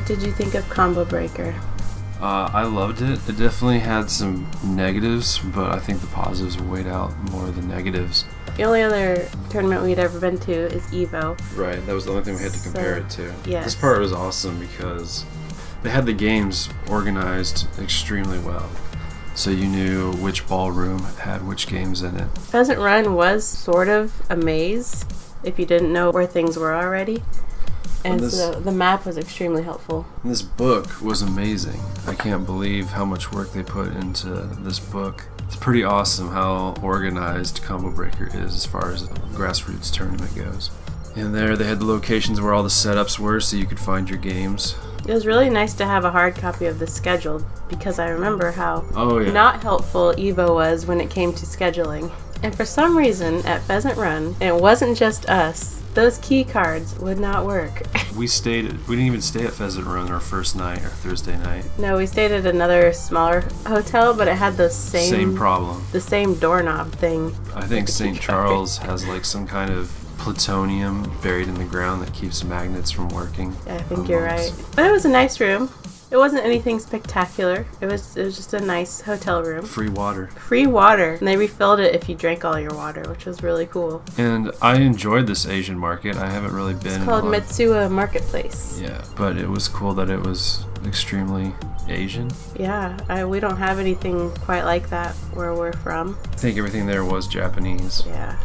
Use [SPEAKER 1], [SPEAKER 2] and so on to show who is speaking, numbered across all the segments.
[SPEAKER 1] What did you think of Combo Breaker?
[SPEAKER 2] I loved it. It definitely had some negatives, but I think the positives weighed out more than negatives.
[SPEAKER 1] The only other tournament we'd ever been to is EVO.
[SPEAKER 2] Right, that was the only thing we had to compare it to.
[SPEAKER 1] Yes.
[SPEAKER 2] This part was awesome because they had the games organized extremely well. So you knew which ballroom had which games in it.
[SPEAKER 1] Pheasant Run was sort of a maze if you didn't know where things were already. And so the map was extremely helpful.
[SPEAKER 2] This book was amazing. I can't believe how much work they put into this book. It's pretty awesome how organized Combo Breaker is as far as the grassroots tournament goes. And there they had the locations where all the setups were so you could find your games.
[SPEAKER 1] It was really nice to have a hard copy of the schedule because I remember how not helpful EVO was when it came to scheduling. And for some reason at Pheasant Run, and it wasn't just us, those key cards would not work.
[SPEAKER 2] We didn't even stay at Pheasant Run our first night or Thursday night.
[SPEAKER 1] No, we stayed at another smaller hotel, but it had the same
[SPEAKER 2] problem.
[SPEAKER 1] The same doorknob thing.
[SPEAKER 2] I think St. Charles has like some kind of plutonium buried in the ground that keeps magnets from working.
[SPEAKER 1] Yeah, I think you're right. But it was a nice room. It wasn't anything spectacular. It was just a nice hotel room.
[SPEAKER 2] Free water.
[SPEAKER 1] Free water. And they refilled it if you drank all your water, which was really cool.
[SPEAKER 2] And I enjoyed this Asian market. I haven't really been.
[SPEAKER 1] It's called Mitsuya Marketplace.
[SPEAKER 2] Yeah, but it was cool that it was extremely Asian.
[SPEAKER 1] Yeah, we don't have anything quite like that where we're from.
[SPEAKER 2] I think everything there was Japanese.
[SPEAKER 1] Yeah.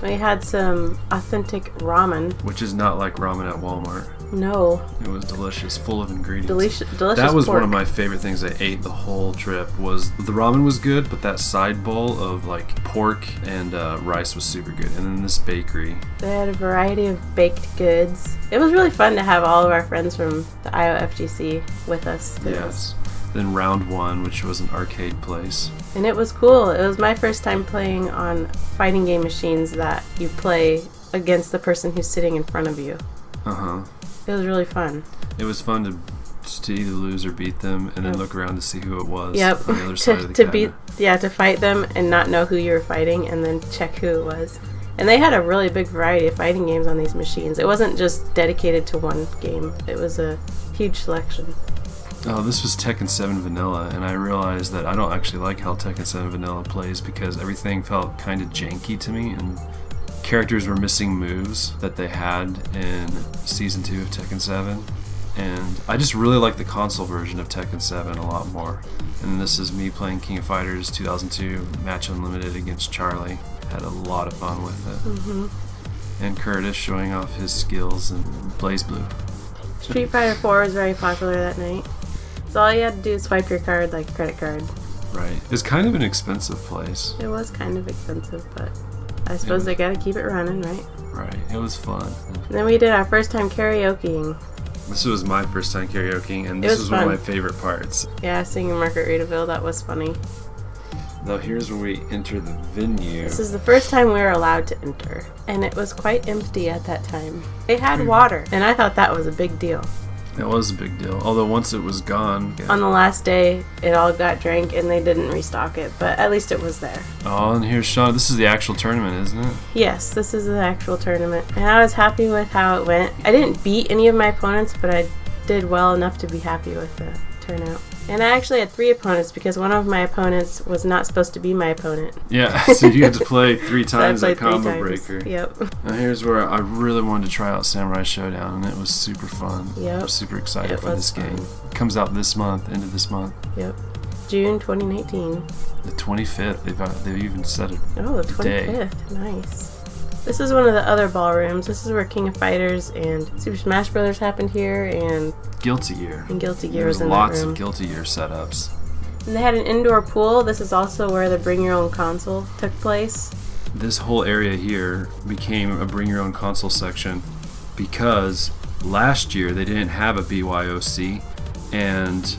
[SPEAKER 1] We had some authentic ramen.
[SPEAKER 2] Which is not like ramen at Walmart.
[SPEAKER 1] No.
[SPEAKER 2] It was delicious, full of ingredients.
[SPEAKER 1] Delicious
[SPEAKER 2] That was
[SPEAKER 1] pork.
[SPEAKER 2] one of my favorite things I ate the whole trip. Was the ramen was good, but that side bowl of like pork and rice was super good. And then this bakery.
[SPEAKER 1] They had a variety of baked goods. It was really fun to have all of our friends from the Iowa FGC with us.
[SPEAKER 2] Yes. Then Round 1, which was an arcade place.
[SPEAKER 1] And it was cool. It was my first time playing on fighting game machines that you play against the person who's sitting in front of you.
[SPEAKER 2] Uh-huh.
[SPEAKER 1] It was really fun.
[SPEAKER 2] It was fun to either lose or beat them and then look around to see who it was
[SPEAKER 1] Yep.
[SPEAKER 2] on the other side of the cabinet.
[SPEAKER 1] To fight them and not know who you were fighting and then check who it was. And they had a really big variety of fighting games on these machines. It wasn't just dedicated to one game. It was a huge selection.
[SPEAKER 2] Oh, this was Tekken 7 Vanilla, and I realized that I don't actually like how Tekken 7 Vanilla plays because everything felt kind of janky to me, and characters were missing moves that they had in Season 2 of Tekken 7. And I just really like the console version of Tekken 7 a lot more. And this is me playing King of Fighters 2002 Match Unlimited against Charlie. Had a lot of fun with it.
[SPEAKER 1] Mm-hmm.
[SPEAKER 2] And Curtis showing off his skills in Blaze Blue.
[SPEAKER 1] Street Fighter 4 was very popular that night. So all you had to do is swipe your card like a credit card.
[SPEAKER 2] Right. It's kind of an expensive place.
[SPEAKER 1] It was kind of expensive, but I suppose they gotta keep it running, right?
[SPEAKER 2] Right. It was fun.
[SPEAKER 1] And then we did our first time karaokeing.
[SPEAKER 2] This was my first time karaokeing, and this was one of my favorite parts.
[SPEAKER 1] Yeah, singing Margaritaville, that was funny.
[SPEAKER 2] Now here's when we enter the venue.
[SPEAKER 1] This is the first time we were allowed to enter, and it was quite empty at that time. They had water, and I thought that was a big deal.
[SPEAKER 2] It was a big deal, although once it was gone...
[SPEAKER 1] On the last day, it all got drank, and they didn't restock it, but at least it was there.
[SPEAKER 2] Oh, and here's Shonna. This is the actual tournament, isn't it?
[SPEAKER 1] Yes, this is the actual tournament, and I was happy with how it went. I didn't beat any of my opponents, but I did well enough to be happy with the turnout. And I actually had 3 opponents because one of my opponents was not supposed to be my opponent.
[SPEAKER 2] Yeah, so you had to play 3 times
[SPEAKER 1] so
[SPEAKER 2] at Combo Breaker.
[SPEAKER 1] Yep.
[SPEAKER 2] Now here's where I really wanted to try out Samurai Showdown, and it was super fun.
[SPEAKER 1] Yep.
[SPEAKER 2] I'm super excited for this game. It comes out this month, end of this month.
[SPEAKER 1] Yep. June 2019.
[SPEAKER 2] The 25th. They've even set a
[SPEAKER 1] Oh, the 25th. Nice. This is one of the other ballrooms. This is where King of Fighters and Super Smash Brothers happened here, and
[SPEAKER 2] Guilty Gear.
[SPEAKER 1] And Guilty Gear was
[SPEAKER 2] There's
[SPEAKER 1] in that room.
[SPEAKER 2] lots of Guilty Gear setups.
[SPEAKER 1] And they had an indoor pool. This is also where the Bring Your Own Console took place.
[SPEAKER 2] This whole area here became a Bring Your Own Console section because last year they didn't have a BYOC, and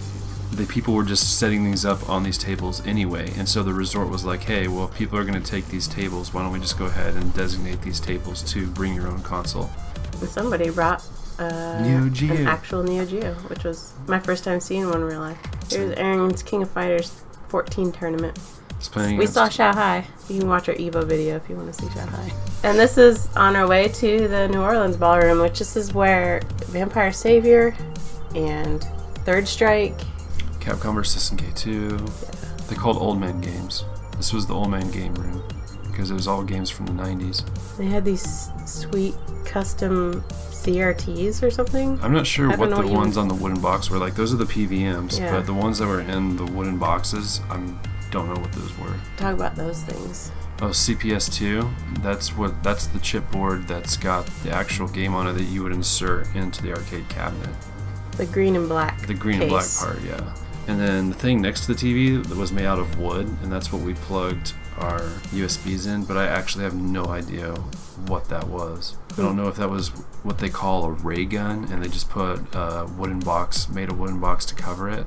[SPEAKER 2] the people were just setting these up on these tables anyway, and so the resort was like, hey, well, if people are going to take these tables, why don't we just go ahead and designate these tables to Bring Your Own Console.
[SPEAKER 1] And somebody brought
[SPEAKER 2] Neo Geo.
[SPEAKER 1] an actual Neo Geo, which was my first time seeing one in real life. Here's Aaron's King of Fighters 14 tournament. We saw Shanghai. You can watch our Evo video if you want to see Shanghai. And this is on our way to the New Orleans ballroom, which this is where Vampire Savior, and Third Strike.
[SPEAKER 2] Capcom vs. SNK2. Yeah. They called Old Man Games. This was the Old Man Game Room because it was all games from the 90s.
[SPEAKER 1] They had these sweet custom CRTs or something.
[SPEAKER 2] I'm not sure what the ones on the wooden box were. Like, those are the PVMs, but the ones that were in the wooden boxes, I don't know what those were.
[SPEAKER 1] Talk about those things.
[SPEAKER 2] Oh, CPS2. That's the chipboard that's got the actual game on it that you would insert into the arcade cabinet.
[SPEAKER 1] The green and black.
[SPEAKER 2] The green and black part, yeah. And then the thing next to the TV that was made out of wood, and that's what we plugged our USBs in, but I actually have no idea what that was. I don't know if that was what they call a ray gun, and they just put a wooden box, made a wooden box to cover it.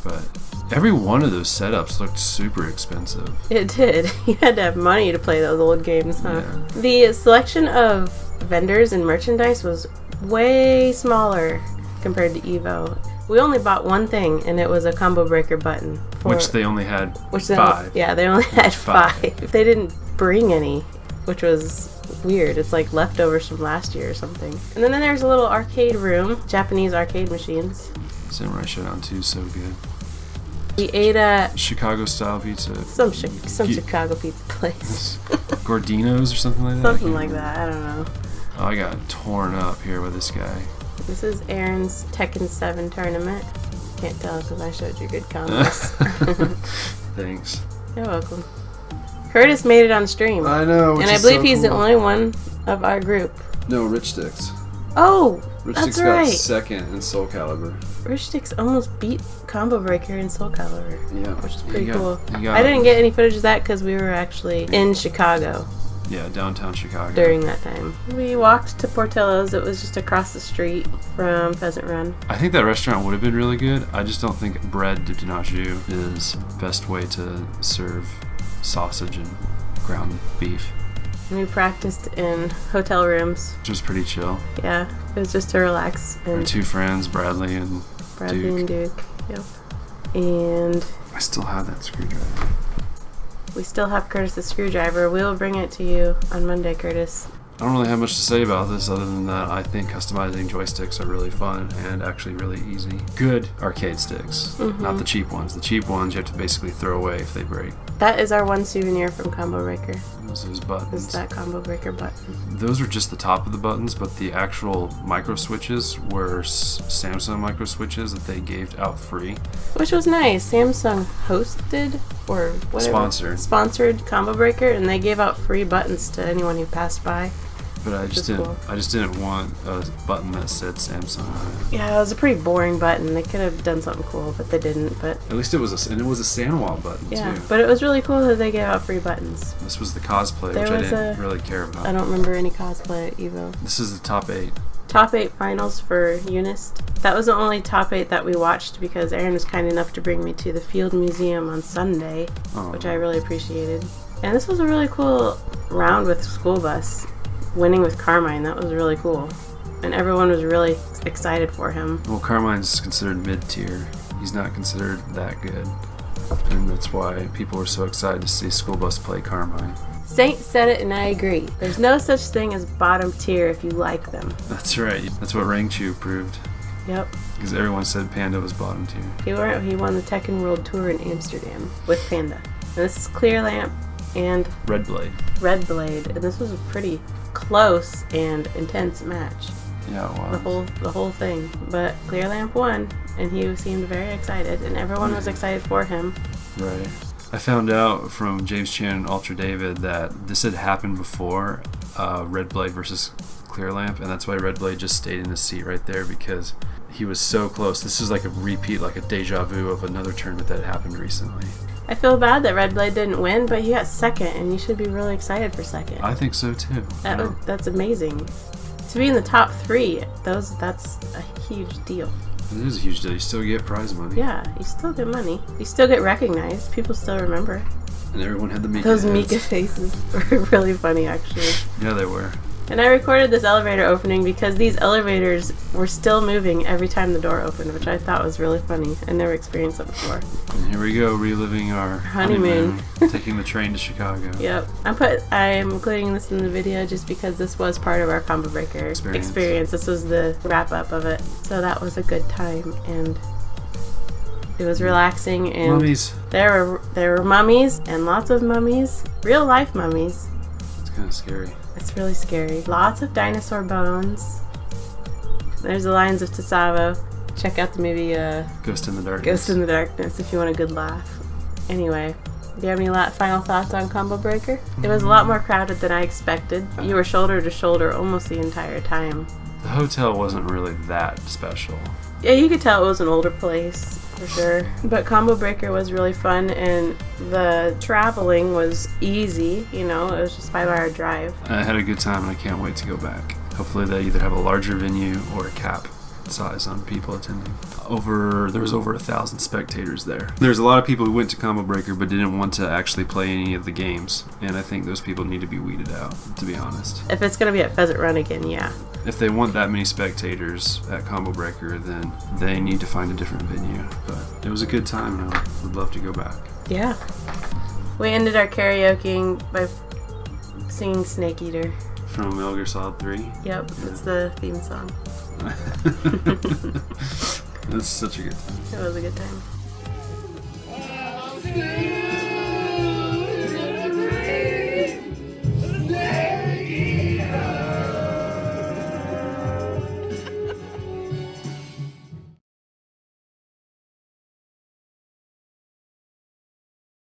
[SPEAKER 2] But every one of those setups looked super expensive.
[SPEAKER 1] It did. You had to have money to play those old games, huh? Yeah. The selection of vendors and merchandise was way smaller compared to Evo. We only bought one thing, and it was a combo breaker button.
[SPEAKER 2] Which they only had 5.
[SPEAKER 1] They only had 5. They didn't bring any, which was weird. It's like leftovers from last year or something. And then there's a little arcade room, Japanese arcade machines.
[SPEAKER 2] Samurai Showdown 2 is so good.
[SPEAKER 1] We ate at
[SPEAKER 2] Chicago-style pizza.
[SPEAKER 1] Some Chicago pizza place.
[SPEAKER 2] Gordino's or something like that?
[SPEAKER 1] Something like that. I don't know.
[SPEAKER 2] Oh, I got torn up here with this guy.
[SPEAKER 1] This is Aaron's Tekken 7 tournament. Can't tell because I showed you good combos.
[SPEAKER 2] Thanks.
[SPEAKER 1] You're welcome. Curtis made it on stream.
[SPEAKER 2] I know.
[SPEAKER 1] And I believe he's the only one of our group.
[SPEAKER 2] No, Rich Sticks.
[SPEAKER 1] Oh,
[SPEAKER 2] Rich
[SPEAKER 1] that's
[SPEAKER 2] Sticks
[SPEAKER 1] right.
[SPEAKER 2] got second in Soul Calibur.
[SPEAKER 1] Rich Sticks almost beat Combo Breaker in Soul Calibur.
[SPEAKER 2] Yeah.
[SPEAKER 1] Which is pretty cool. I didn't get any footage of that because we were actually in Chicago.
[SPEAKER 2] Yeah, downtown Chicago.
[SPEAKER 1] During that time. We walked to Portillo's. It was just across the street from Pheasant Run.
[SPEAKER 2] I think that restaurant would have been really good. I just don't think bread de Dinaju is the best way to serve sausage and ground beef.
[SPEAKER 1] We practiced in hotel rooms.
[SPEAKER 2] Which was pretty chill.
[SPEAKER 1] Yeah, it was just to relax.
[SPEAKER 2] And our 2 friends, Bradley and
[SPEAKER 1] Duke. Yep. And
[SPEAKER 2] I still have that screwdriver.
[SPEAKER 1] We still have Curtis's screwdriver. We'll bring it to you on Monday, Curtis.
[SPEAKER 2] I don't really have much to say about this other than that I think customizing joysticks are really fun and actually really easy. Good arcade sticks, not the cheap ones. The cheap ones you have to basically throw away if they break.
[SPEAKER 1] That is our one souvenir from Combo Breaker.
[SPEAKER 2] Those buttons.
[SPEAKER 1] Is that Combo Breaker button.
[SPEAKER 2] Those are just the top of the buttons, but the actual micro switches were Samsung micro switches that they gave out free. Which
[SPEAKER 1] was nice. Samsung hosted or whatever. Sponsored Combo Breaker, and they gave out free buttons to anyone who passed by.
[SPEAKER 2] But I just didn't want a button that said Samsung on it.
[SPEAKER 1] Yeah, it was a pretty boring button. They could have done something cool, but they didn't. But
[SPEAKER 2] at least it was a Sanwa button too.
[SPEAKER 1] Yeah, but it was really cool that they gave out free buttons.
[SPEAKER 2] This was the cosplay, which I didn't really care about.
[SPEAKER 1] I don't remember any cosplay at Evo.
[SPEAKER 2] This is the top 8.
[SPEAKER 1] Top 8 finals for UNIST. That was the only top 8 that we watched because Aaron was kind enough to bring me to the Field Museum on Sunday, which I really appreciated. And this was a really cool round with School Bus. Winning with Carmine, that was really cool. And everyone was really excited for him.
[SPEAKER 2] Well, Carmine's considered mid-tier. He's not considered that good. And that's why people were so excited to see School Bus play Carmine.
[SPEAKER 1] Saint said it and I agree. There's no such thing as bottom tier if you like them.
[SPEAKER 2] That's right. That's what Rangchu proved.
[SPEAKER 1] Yep.
[SPEAKER 2] Because everyone said Panda was bottom tier.
[SPEAKER 1] He won the Tekken World Tour in Amsterdam with Panda. And this is Clear Lamp and
[SPEAKER 2] Red Blade.
[SPEAKER 1] And this was a pretty close and intense match.
[SPEAKER 2] Yeah, it was.
[SPEAKER 1] The whole thing. But Clear Lamp won, and he seemed very excited, and everyone was excited for him.
[SPEAKER 2] Right. I found out from James Chan and Ultra David that this had happened before, Red Blade versus Clear Lamp, and that's why Red Blade just stayed in his seat right there because he was so close. This is like a repeat, like a deja vu of another tournament that happened recently.
[SPEAKER 1] I feel bad that Red Blade didn't win, but he got second, and you should be really excited for second.
[SPEAKER 2] I think so too.
[SPEAKER 1] That's amazing. To be in the top 3, that's a huge deal.
[SPEAKER 2] It is a huge deal. You still get prize money.
[SPEAKER 1] Yeah, you still get money. You still get recognized. People still remember.
[SPEAKER 2] And everyone had the Mika
[SPEAKER 1] Those
[SPEAKER 2] heads.
[SPEAKER 1] Mika faces were really funny, actually.
[SPEAKER 2] Yeah, they were.
[SPEAKER 1] And I recorded this elevator opening because these elevators were still moving every time the door opened, which I thought was really funny. I never experienced that before.
[SPEAKER 2] And here we go, reliving our honeymoon. Taking the train to Chicago.
[SPEAKER 1] Yep. I'm including this in the video just because this was part of our Combo Breaker experience. This was the wrap-up of it. So that was a good time, and it was relaxing. And
[SPEAKER 2] mummies.
[SPEAKER 1] There were mummies, and lots of mummies. Real life mummies.
[SPEAKER 2] It's kind of scary.
[SPEAKER 1] It's really scary. Lots of dinosaur bones. There's the lines of Tsavo. Check out the movie
[SPEAKER 2] Ghost in the Darkness.
[SPEAKER 1] Ghost in the Darkness if you want a good laugh. Anyway, do you have any final thoughts on Combo Breaker? It was a lot more crowded than I expected. You were shoulder to shoulder almost the entire time.
[SPEAKER 2] The hotel wasn't really that special.
[SPEAKER 1] Yeah, you could tell it was an older place, for sure. But Combo Breaker was really fun, and the traveling was easy, you know, it was just 5-hour drive.
[SPEAKER 2] I had a good time, and I can't wait to go back. Hopefully they either have a larger venue or a cap size on people attending. There was over 1,000 spectators there. There's a lot of people who went to Combo Breaker but didn't want to actually play any of the games, and I think those people need to be weeded out, to be honest.
[SPEAKER 1] If it's going to be at Pheasant Run again, yeah.
[SPEAKER 2] If they want that many spectators at Combo Breaker, then they need to find a different venue. But it was a good time, and I would love to go back.
[SPEAKER 1] Yeah. We ended our karaokeing by singing Snake Eater.
[SPEAKER 2] From Metal Gear Solid 3?
[SPEAKER 1] Yep, it's the theme song.
[SPEAKER 2] It was such a good time.
[SPEAKER 1] It was a good time.